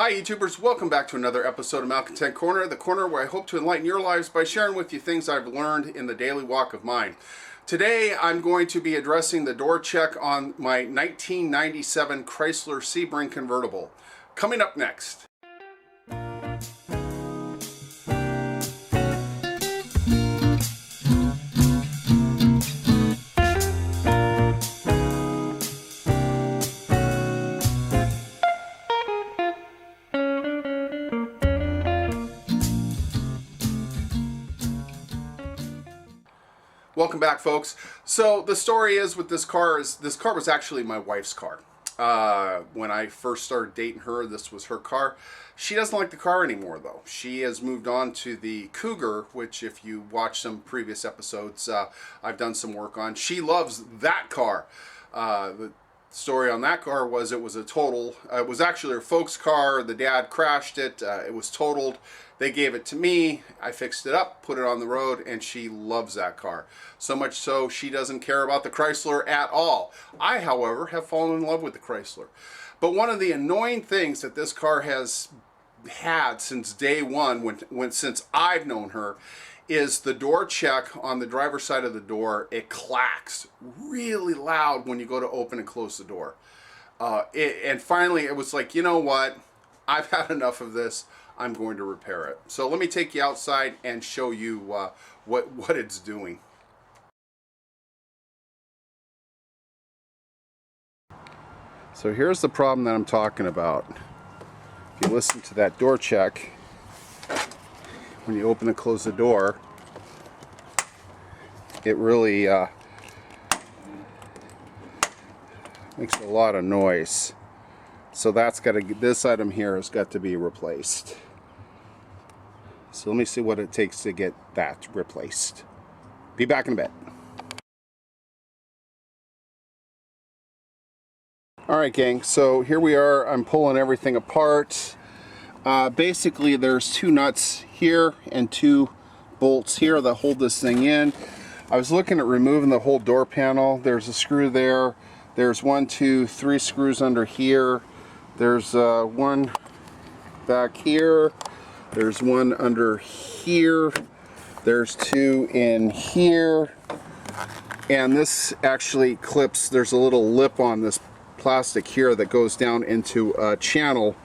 Hi YouTubers, welcome back to another episode of Malcontent Corner, the corner where I hope to enlighten your lives by sharing with you things I've learned in the daily walk of mine. Today I'm going to be addressing the door check on my 1997 Chrysler Sebring convertible. Coming up next. Welcome back, folks. So the story is with this car was actually my wife's car. When I first started dating her, this was her car. She doesn't like the car anymore, though. She has moved on to the Cougar, which if you watch some previous episodes, I've done some work on. She loves that car. The story on that car was it was actually her folks' car. The dad crashed it. It was totaled. They gave it to me. I fixed it up, put it on the road, and she loves that car. So much so she doesn't care about the Chrysler at all. I, however, have fallen in love with the Chrysler. But one of the annoying things that this car has had since day one, since I've known her, is the door check on the driver's side of the door. It clacks really loud when you go to open and close the door. And finally it was like, you know what? I've had enough of this. I'm going to repair it. So let me take you outside and show you what it's doing. So here's the problem that I'm talking about. If you listen to that door check, when you open and close the door, it really makes a lot of noise. So this item here has got to be replaced. So let me see what it takes to get that replaced. Be back in a bit. Alright gang, so here we are. I'm pulling everything apart. Basically there's two nuts here and two bolts here that hold this thing in. I was looking at removing the whole door panel. There's a screw there. There's 1, 2, 3 screws under here. There's one back here. There's one under here. There's two in here. And this actually clips, there's a little lip on this plastic here that goes down into a channel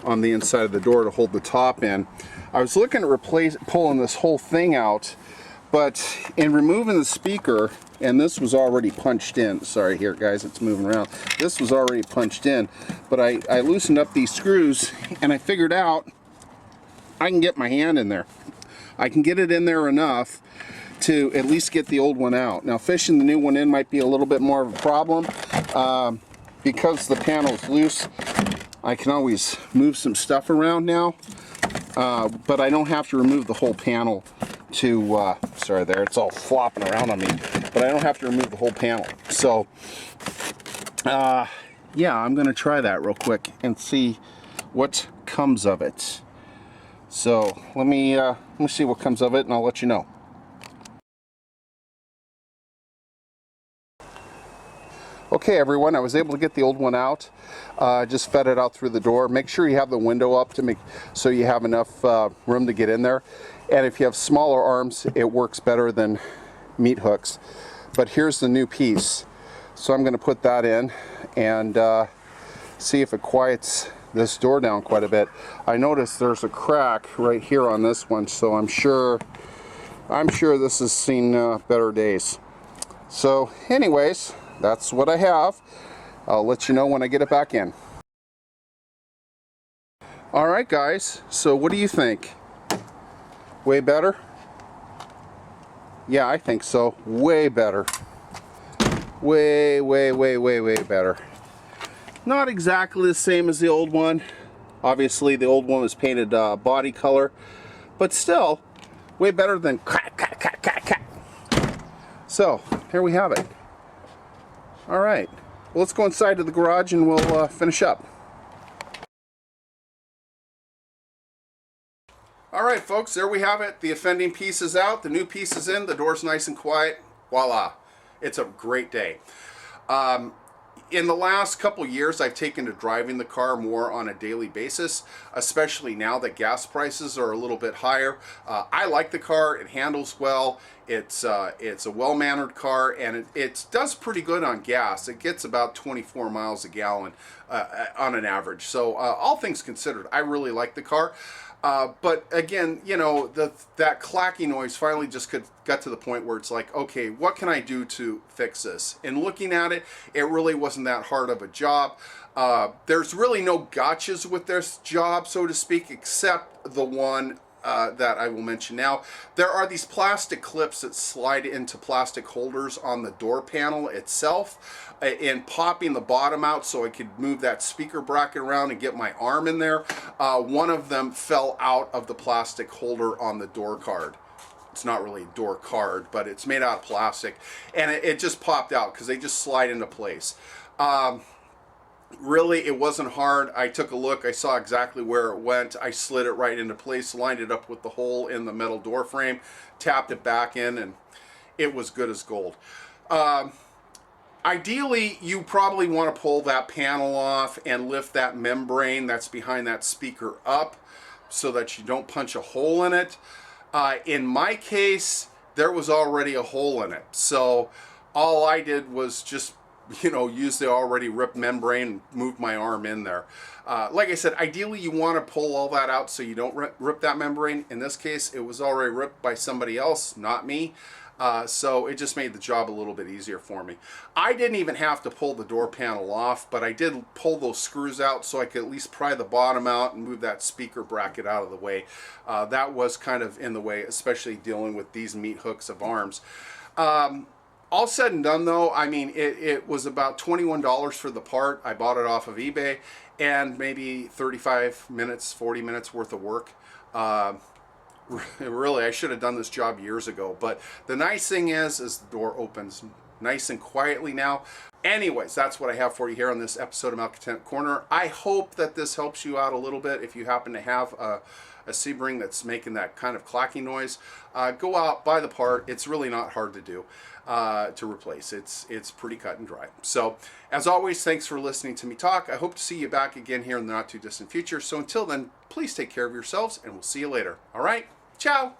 on the inside of the door to hold the top in. I was looking at pulling this whole thing out, but in removing the speaker, and this was already punched in. Sorry here guys, it's moving around. This was already punched in, but I loosened up these screws and I figured out I can get my hand in there. I can get it in there enough to at least get the old one out. Now fishing the new one in might be a little bit more of a problem. Because the panel is loose, I can always move some stuff around now, but I don't have to remove the whole panel to, sorry there, it's all flopping around on me, but I don't have to remove the whole panel. So, yeah, I'm going to try that real quick and see what comes of it. So, let me see what comes of it and I'll let you know. Okay everyone, I was able to get the old one out. Just fed it out through the door. Make sure you have the window up so you have enough room to get in there. And if you have smaller arms, it works better than meat hooks. But here's the new piece. So I'm going to put that in and see if it quiets this door down quite a bit. I noticed there's a crack right here on this one, so I'm sure this has seen better days. So anyways, that's what I have. I'll let you know when I get it back in. Alright guys, so what do you think? Way better? Yeah, I think so. Way better. Way better. Not exactly the same as the old one. Obviously the old one was painted body color, but still way better than crack. So, here we have it. Alright, well, let's go inside to the garage and we'll finish up. Alright folks, there we have it. The offending piece is out, the new piece is in, the door's nice and quiet. Voila. It's a great day. in the last couple years, I've taken to driving the car more on a daily basis, especially now that gas prices are a little bit higher. I like the car. It handles well. It's a well-mannered car, and it does pretty good on gas. It gets about 24 miles a gallon on an average. So all things considered, I really like the car. But again, you know, that clacking noise finally just got to the point where it's like, okay, what can I do to fix this? And looking at it, it really wasn't that hard of a job. There's really no gotchas with this job, so to speak, except the one that I will mention now. There are these plastic clips that slide into plastic holders on the door panel itself, and popping the bottom out so I could move that speaker bracket around and get my arm in there. One of them fell out of the plastic holder on the door card. It's not really a door card, but it's made out of plastic, and it just popped out because they just slide into place. Really, it wasn't hard. I took a look. I saw exactly where it went. I slid it right into place, lined it up with the hole in the metal door frame, tapped it back in, and it was good as gold. Ideally, you probably want to pull that panel off and lift that membrane that's behind that speaker up so that you don't punch a hole in it. In my case, there was already a hole in it. So all I did was just, you know, use the already ripped membrane and move my arm in there. Like I said, ideally you want to pull all that out so you don't rip that membrane. In this case, it was already ripped by somebody else, not me. So it just made the job a little bit easier for me. I didn't even have to pull the door panel off, but I did pull those screws out so I could at least pry the bottom out and move that speaker bracket out of the way. That was kind of in the way, especially dealing with these meat hooks of arms. All said and done though, I mean, it was about $21 for the part. I bought it off of eBay, and maybe 35 minutes, 40 minutes worth of work. Really, I should have done this job years ago, but the nice thing is the door opens nice and quietly now. Anyways, that's what I have for you here on this episode of Malcontent Corner. I hope that this helps you out a little bit. If you happen to have a Sebring that's making that kind of clacking noise, go out, buy the part. It's really not hard to do, to replace. It's pretty cut and dry. So, as always, thanks for listening to me talk. I hope to see you back again here in the not too distant future. So until then, please take care of yourselves, and we'll see you later. All right? Ciao!